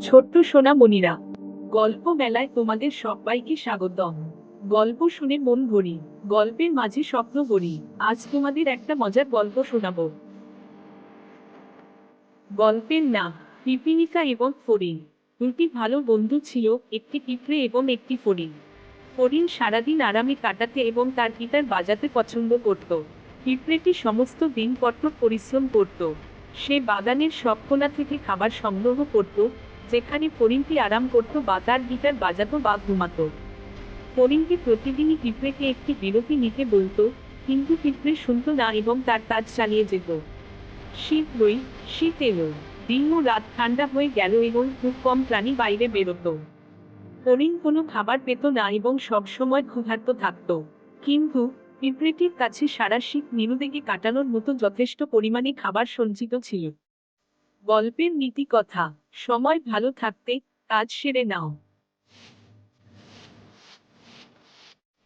ছোট্ট সোনামণিরা, গল্প মেলায় তোমাদের সবাইকে স্বাগতম। গল্প শুনে মন ভরি, গল্পের মাঝে স্বপ্ন ভরি। আজ তোমাদের একটা মজার গল্প শোনাবো। গল্পের নাম পিপীলিকা এবং ফড়িং। দুটি ভালো বন্ধু ছিল, একটি পিঁপড়ে এবং একটি ফড়িং। ফড়িং সারাদিন আরামে কাটাতে এবং তার গিটার বাজাতে পছন্দ করত। পিঁপড়েটি সমস্ত দিন কঠোর পরিশ্রম করত। সে বাগানের সব কোণা থেকে খাবার সংগ্রহ করত, যেখানে ফড়িংটি আরাম করত বা তার গিটার বাজাতো বা ঘুমাতো। ফড়িংটি প্রতিদিনই পিঁপড়েকে একটি বিরতি নিতে বলতো, কিন্তু পিঁপড়ে শুনত না এবং তার কাজ চালিয়ে যেত। শীঘ্রই শীত এলো। দিন ও রাত ঠান্ডা হয়ে গেল এবং খুব কম প্রাণী বাইরে বেরোতো। হরিণ কোনো খাবার পেত না এবং সব সময় ক্ষুধার্ত থাকত। কিন্তু পিঁপড়েটির কাছে সারা শীত নিরুদ্বেগে কাটানোর মতো যথেষ্ট পরিমাণে খাবার সঞ্চিত ছিল। গল্পের নীতি কথা: সময় ভালো থাকতে কাজ সেরে নাও।